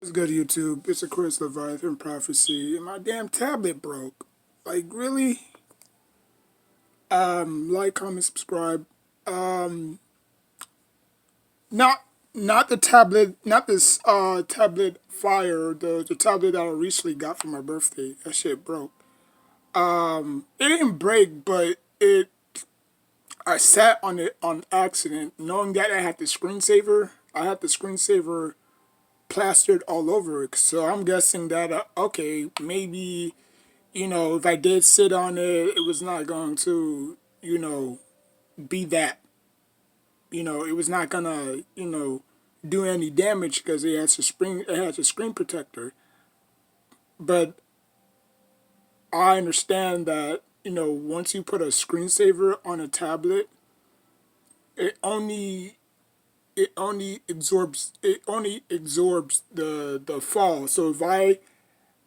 What's good, YouTube? It's of course Leviathan Prophecy, and my damn tablet broke. Like, really? Like, comment, subscribe. Um, not not the tablet, not this tablet Fire, the tablet that I recently got for my birthday. That shit broke. It didn't break, but I sat on it on accident, knowing that I had the screensaver. I had the screensaver plastered all over it. So I'm guessing that okay, maybe if I did sit on it, it was not going to be that. It was not gonna do any damage because it has a screen protector. But I understand that once you put a screensaver on a tablet, it only it only absorbs the fall. So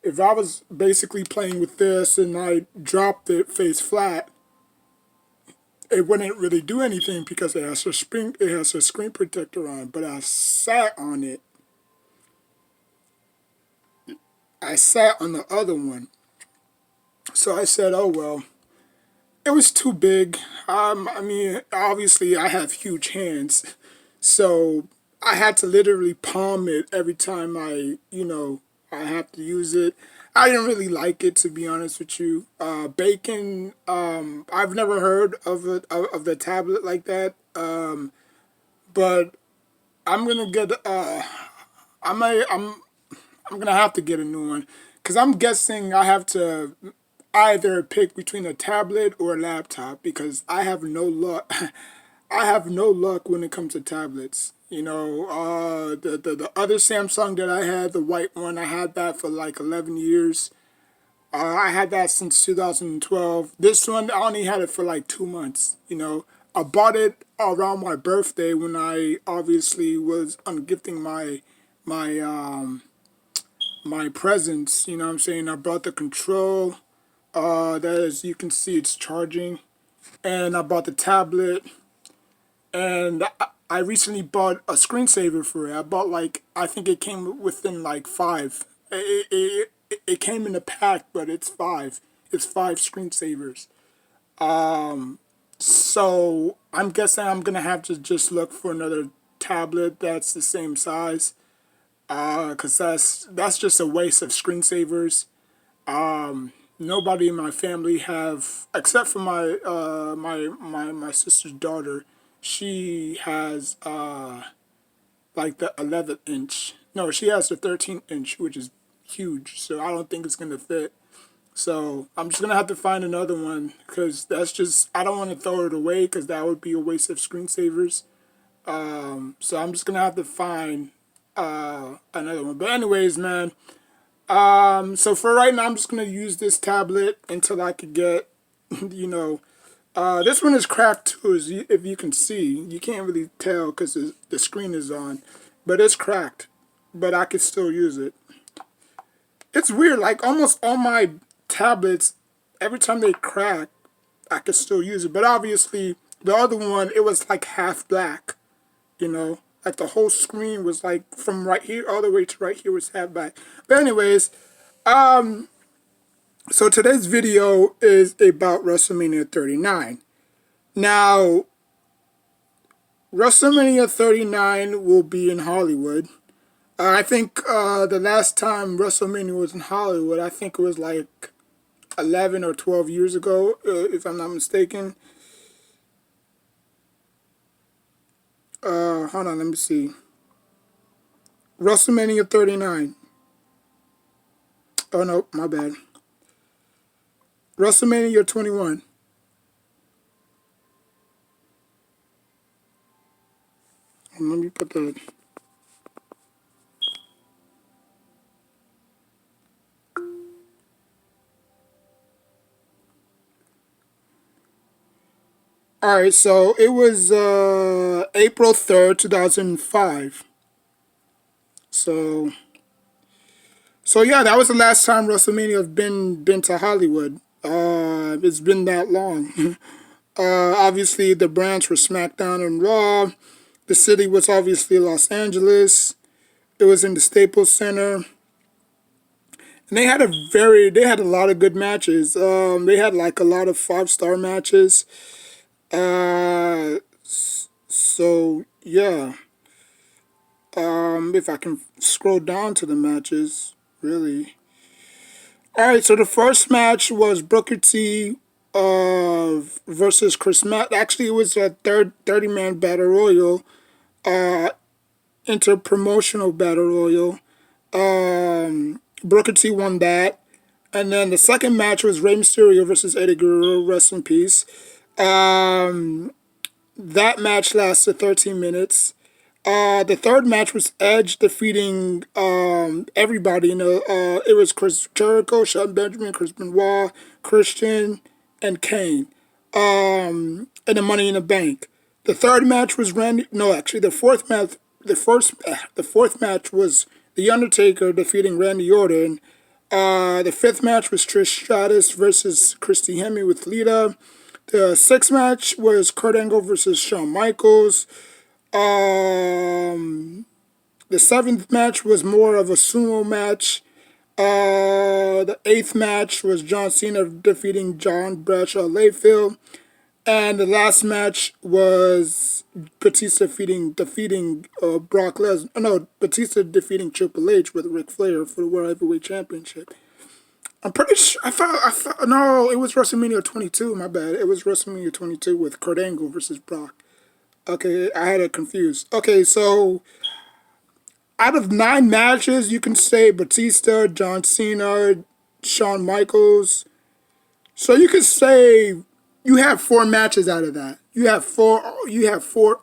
if I was basically playing with this and I dropped it face flat, it wouldn't really do anything because it has a screen protector on. But I sat on the other one. So I said, oh well, it was too big. I mean, obviously I have huge hands, so I had to literally palm it every time I have to use it. I didn't really like it, to be honest with you. Bacon. I've never heard of the tablet like that. But I'm gonna get. I might. I'm gonna have to get a new one because I'm guessing I have to either pick between a tablet or a laptop because I have no luck. I have no luck when it comes to tablets. The other Samsung that I had, the white one, I had that for like 11 years. I had that since 2012. This one, I only had it for like 2 months. I bought it around my birthday when I obviously was gifting my my presents. You know what I'm saying? I bought the control. That, as you can see, it's charging. And I bought the tablet. And I recently bought a screensaver for it. I bought I think it came within like five. It came in a pack, but it's five. It's five screensavers. So I'm guessing I'm gonna have to just look for another tablet that's the same size. Cause that's just a waste of screensavers. Nobody in my family have, except for my sister's daughter. She has like the 11-inch. No, she has the 13-inch, which is huge. So I don't think it's gonna fit. So I'm just gonna have to find another one because I don't want to throw it away because that would be a waste of screensavers. So I'm just gonna have to find another one. But anyways, man. So for right now, I'm just gonna use this tablet until I could get, this one is cracked too. If you can see, you can't really tell because the screen is on, but it's cracked. But I could still use it. It's weird. Like almost all my tablets, every time they crack, I could still use it. But obviously, the other one, it was like half black. Like the whole screen was like from right here all the way to right here was half black. But anyways, so today's video is about WrestleMania 39. Now, WrestleMania 39 will be in Hollywood. I think the last time WrestleMania was in Hollywood, I think it was like 11 or 12 years ago, if I'm not mistaken. Hold on, let me see. WrestleMania 39. Oh, no, my bad. WrestleMania 21. Let me put the... Alright, so it was April 3rd, 2005. So yeah, that was the last time WrestleMania have been to Hollywood. It's been that long. Obviously, the brands were SmackDown and Raw. The city was obviously Los Angeles. It was in the Staples Center, and they had a lot of good matches. They had like a lot of 5-star matches. So yeah. If I can scroll down to the matches, really. All right, so the first match was Booker T versus Chris Matt. Actually, it was a 30-man battle royal, inter-promotional battle royal. Booker T won that. And then the second match was Rey Mysterio versus Eddie Guerrero, rest in peace. That match lasted 13 minutes. The third match was Edge defeating everybody. It was Chris Jericho, Shelton Benjamin, Chris Benoit, Christian, and Kane. And the Money in the Bank. The third match was Randy. No, actually, the fourth match. The fourth match was The Undertaker defeating Randy Orton. The fifth match was Trish Stratus versus Christy Hemme with Lita. The sixth match was Kurt Angle versus Shawn Michaels. The seventh match was more of a sumo match. The eighth match was John Cena defeating John Bradshaw Layfield. And the last match was Batista defeating Brock Lesnar. No, Batista defeating Triple H with Ric Flair for the World Heavyweight Championship. I'm pretty sure. No, it was WrestleMania 22. My bad. It was WrestleMania 22 with Kurt Angle versus Brock. Okay, I had it confused. Okay, so out of 9 matches, you can say Batista, John Cena, Shawn Michaels. So you could say you have 4 matches out of that. You have four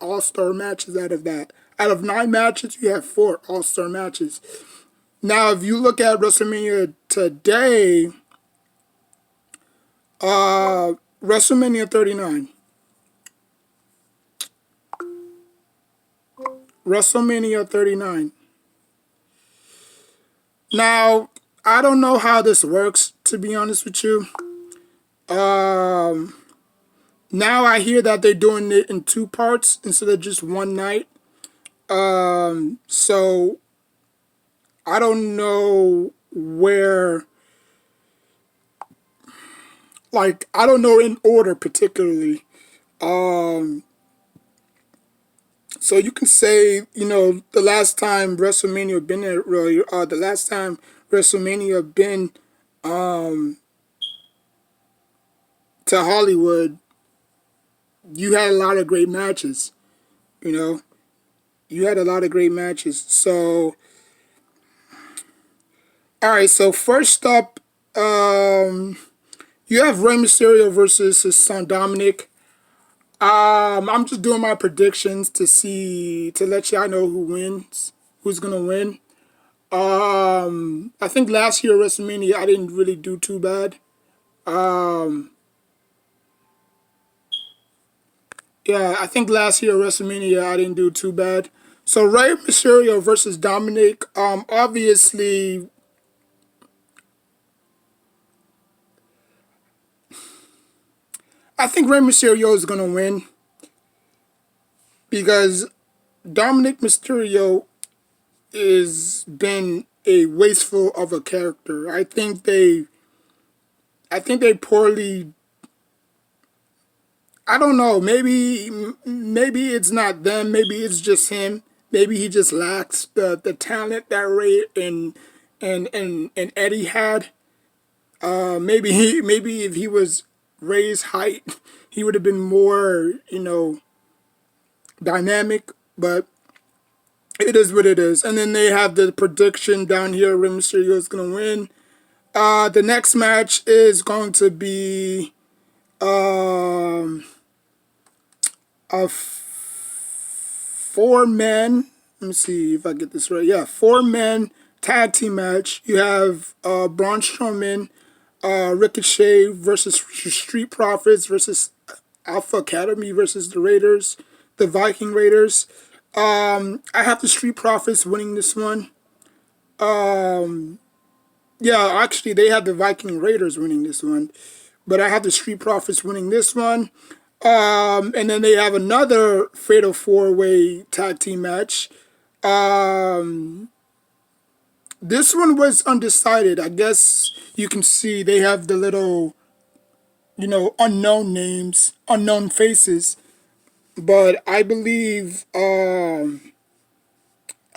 All-Star matches out of that. Out of 9 matches, you have 4 All-Star matches. Now, if you look at WrestleMania today, WrestleMania 39. WrestleMania 39. Now, I don't know how this works, to be honest with you. Now I hear that they're doing it in 2 parts instead of just one night. So I don't know where, like, I don't know in order particularly. So you can say, the last time WrestleMania been there, really, the last time WrestleMania been to Hollywood, you had a lot of great matches. You had a lot of great matches. So, all right. So first up, you have Rey Mysterio versus his son Dominic. I'm just doing my predictions to let y'all know who's gonna win. I think last year WrestleMania I didn't really do too bad. Yeah, I think last year WrestleMania I didn't do too bad. So Rey Mysterio versus Dominic. Obviously, I think Rey Mysterio is gonna win because Dominic Mysterio is been a wasteful of a character. I think they poorly. I don't know. Maybe it's not them. Maybe it's just him. Maybe he just lacks the talent that Ray and Eddie had. Maybe if he was Ray's height, he would have been more dynamic. But it is what it is. And then they have the prediction down here. Rey Mysterio is gonna win. The next match is going to be a 4-man. Let me see if I get this right. Yeah, 4-man tag team match. You have Braun Strowman, Ricochet versus Street Profits versus Alpha Academy versus the Raiders, the Viking Raiders. I have the Street Profits winning this one. Yeah, actually, they have the Viking Raiders winning this one. But I have the Street Profits winning this one. And then they have another Fatal 4-Way tag team match. This one was undecided. I guess you can see they have the little, unknown names, unknown faces. But I believe I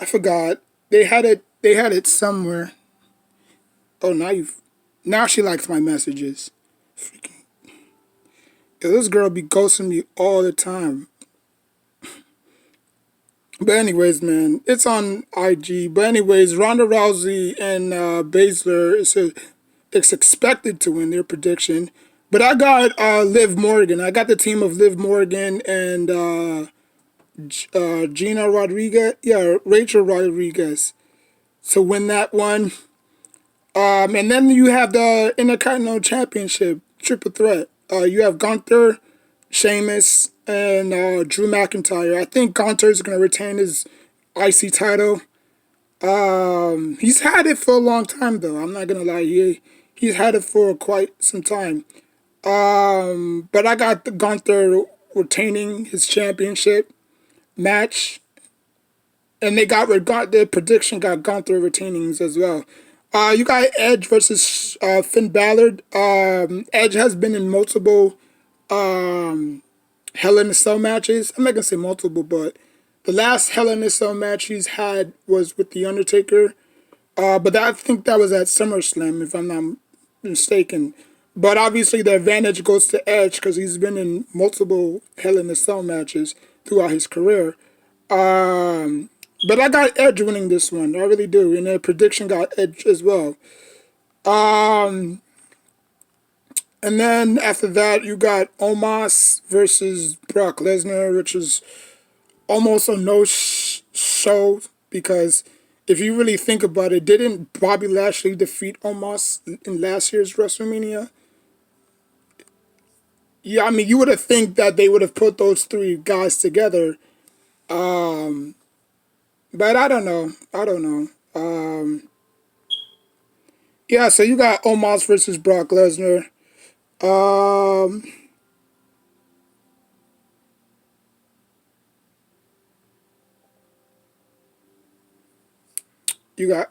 forgot. They had it. They had it somewhere. Oh, now she likes my messages. Freaking, yo, this girl be ghosting me all the time. But anyways, man, it's on IG. But anyways, Ronda Rousey and Baszler, it's expected to win their prediction. But I got Liv Morgan. I got the team of Liv Morgan and Gina Rodriguez. Yeah, Rachel Rodriguez to win that one. And then you have the Intercontinental Championship triple threat. You have Gunther, Sheamus, and Drew McIntyre. I think Gunther is going to retain his IC title. He's had it for a long time, though. I'm not gonna lie, he's had it for quite some time. But I got the Gunther retaining his championship match, and the prediction got Gunther retaining as well. You got Edge versus Finn Balor. Edge has been in multiple Hell in a Cell matches. I'm not gonna say multiple, but the last Hell in a Cell match he's had was with The Undertaker. But I think that was at SummerSlam, if I'm not mistaken. But obviously the advantage goes to Edge because he's been in multiple Hell in a Cell matches throughout his career. But I got Edge winning this one. I really do. And the prediction got Edge as well. And then after that, you got Omos versus Brock Lesnar, which is almost a no show because if you really think about it, didn't Bobby Lashley defeat Omos in last year's WrestleMania? Yeah, I mean, you would have think that they would have put those three guys together, but I don't know. I don't know. Yeah, so you got Omos versus Brock Lesnar. Um, you got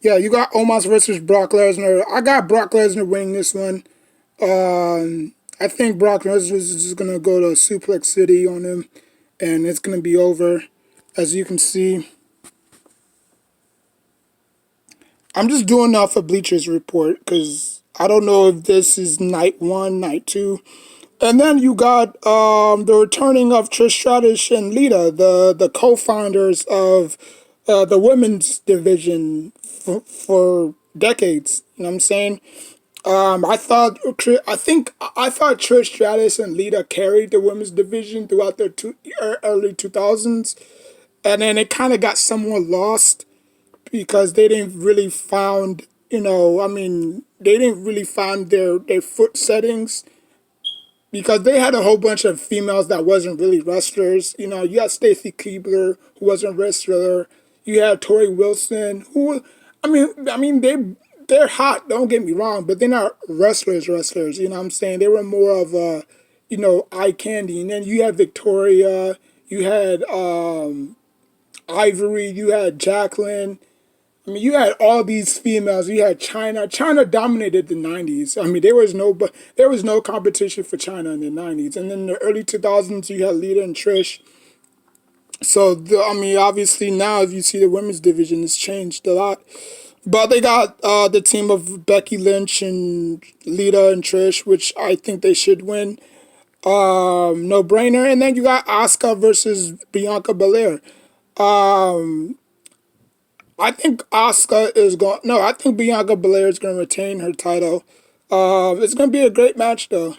yeah, you got Omos versus Brock Lesnar. I got Brock Lesnar winning this one. I think Brock Lesnar is just gonna go to Suplex City on him, and it's gonna be over. As you can see, I'm just doing off a Bleachers Report because I don't know if this is night one, night two. And then you got the returning of Trish Stratus and Lita, the co-founders of the women's division for decades. You know what I'm saying? I thought Trish Stratus and Lita carried the women's division throughout the early 2000s, and then it kind of got somewhat lost because they didn't really found I mean they didn't really find their foot settings because they had a whole bunch of females that wasn't really wrestlers. You had Stacy Keibler, who wasn't a wrestler. You had Tori Wilson, who, they're hot. Don't get me wrong, but they're not wrestlers. Wrestlers, you know what I'm saying? They were more of a, eye candy. And then you had Victoria. You had Ivory. You had Jacqueline. I mean, you had all these females. You had China. China dominated the '90s. I mean, there was no competition for China in the '90s. And then in the early 2000s, you had Lita and Trish. So obviously now if you see the women's division, it's changed a lot. But they got the team of Becky Lynch and Lita and Trish, which I think they should win. No brainer. And then you got Asuka versus Bianca Belair. I think Asuka is going. No, I think Bianca Belair is going to retain her title. It's going to be a great match though.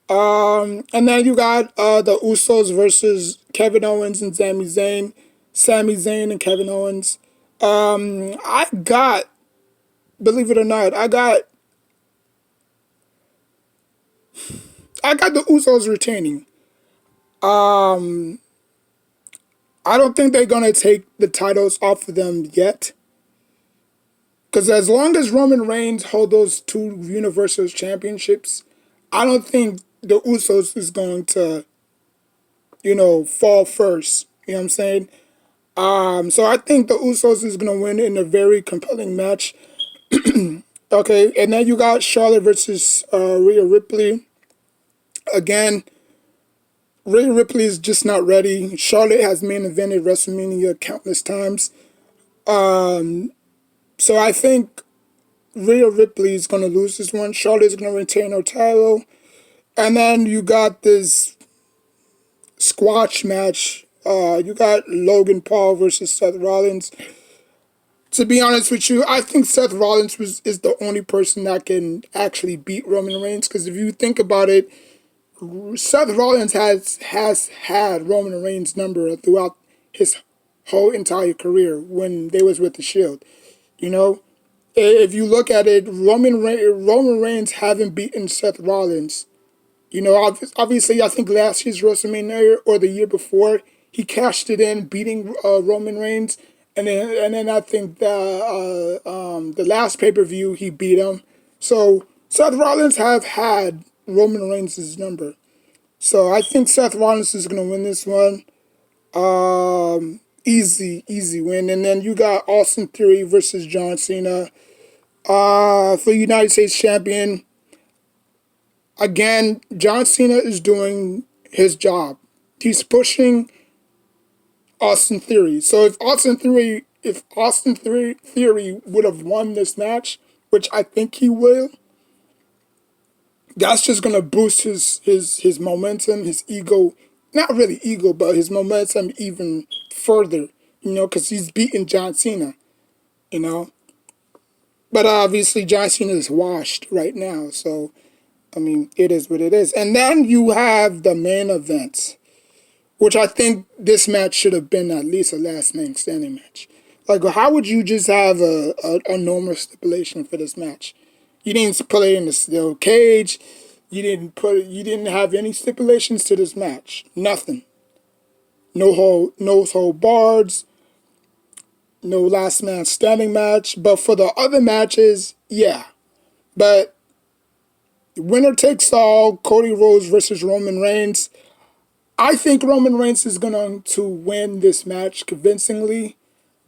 And then you got the Usos versus Kevin Owens and Sami Zayn. Sami Zayn and Kevin Owens. I got, believe it or not, I got the Usos retaining. I don't think they're gonna take the titles off of them yet. Because as long as Roman Reigns hold those two Universal Championships, I don't think the Usos is going to, fall first. You know what I'm saying? So I think the Usos is gonna win in a very compelling match. Okay, and then you got Charlotte versus Rhea Ripley. Again, Rhea Ripley is just not ready. Charlotte has main evented WrestleMania countless times. So I think Rhea Ripley is gonna lose this one. Charlotte is gonna retain her title. And then you got this squash match. You got Logan Paul versus Seth Rollins. To be honest with you, I think Seth Rollins is the only person that can actually beat Roman Reigns. Because if you think about it, Seth Rollins has had Roman Reigns' number throughout his whole entire career when they was with the Shield. You know, if you look at it, Roman Reigns haven't beaten Seth Rollins. You know, obviously, I think last year's WrestleMania or the year before, he cashed it in, beating Roman Reigns, and then I think the last pay per view he beat him. So Seth Rollins have had Roman Reigns' number. So I think Seth Rollins is gonna win this one. Easy win. And then you got Austin Theory versus John Cena. For United States champion. Again, John Cena is doing his job. He's pushing Austin Theory. So if Austin Theory would have won this match, which I think he will, that's just gonna boost his momentum, his ego, not really ego, but his momentum even further. You know, because he's beating John Cena. You know, but obviously John Cena is washed right now. So I mean, it is what it is. And then you have the main event, which I think this match should have been at least a last man standing match. Like, how would you just have a normal stipulation for this match? You didn't put it in the steel cage. You didn't have any stipulations to this match. Nothing. No hold bars. No last man standing match. But for the other matches, yeah. But winner takes all. Cody Rhodes versus Roman Reigns. I think Roman Reigns is going to win this match convincingly,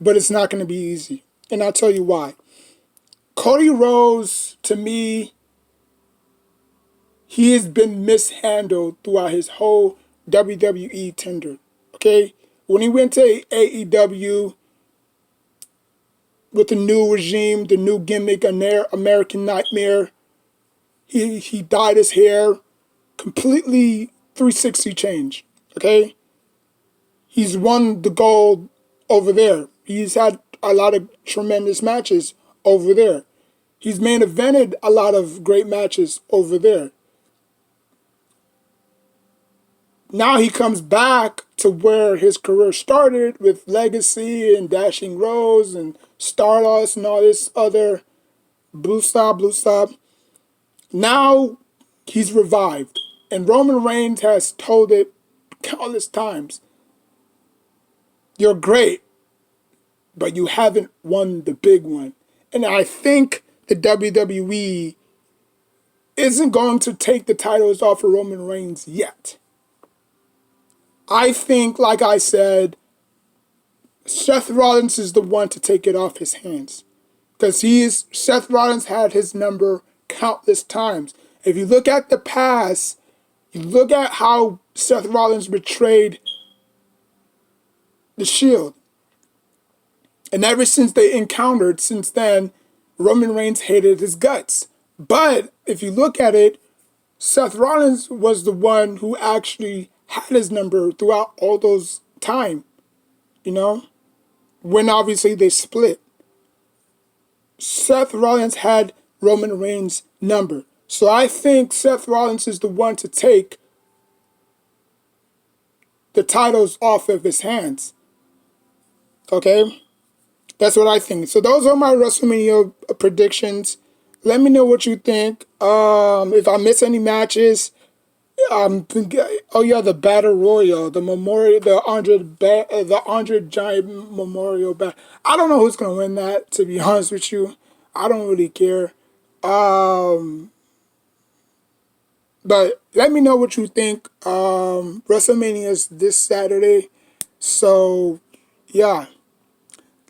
but it's not going to be easy. And I'll tell you why. Cody Rhodes, to me, he has been mishandled throughout his whole WWE tender. Okay? When he went to AEW with the new regime, the new gimmick, American Nightmare, he dyed his hair, completely 360 change. Okay? He's won the gold over there. He's had a lot of tremendous matches over there. He's main evented a lot of great matches over there. Now he comes back to where his career started with Legacy and Dashing Rose and Stardust and all this other blue stop. Now he's revived. And Roman Reigns has told it countless times. You're great, but you haven't won the big one. And I think the WWE isn't going to take the titles off of Roman Reigns yet. I think, like I said, Seth Rollins is the one to take it off his hands. Because Seth Rollins had his number countless times. If you look at the past, you look at how Seth Rollins betrayed the Shield. And ever since they encountered, since then, Roman Reigns hated his guts. But if you look at it, Seth Rollins was the one who actually had his number throughout all those time, you know, when obviously they split. Seth Rollins had Roman Reigns' number. So I think Seth Rollins is the one to take the titles off of his hands. Okay? That's what I think. So those are my WrestleMania predictions. Let me know what you think. If I miss any matches, oh yeah, the Battle Royal, the Memorial, the Andre Giant Memorial Battle. I don't know who's gonna win that. To be honest with you, I don't really care. But let me know what you think. WrestleMania is this Saturday, so Yeah.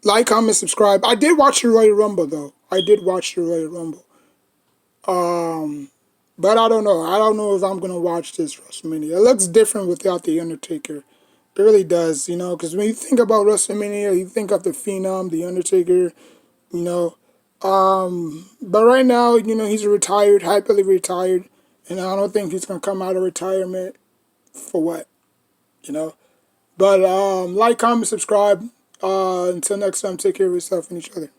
Like, comment, subscribe. I did watch the Royal Rumble though. I did watch the Royal Rumble. But I don't know. I don't know if I'm gonna watch this WrestleMania. It looks different without the Undertaker. It really does, because when you think about WrestleMania, you think of the Phenom, the Undertaker, you know. But right now, he's retired, happily retired, and I don't think he's gonna come out of retirement for what, you know. But like, comment, subscribe. Until next time, take care of yourself and each other.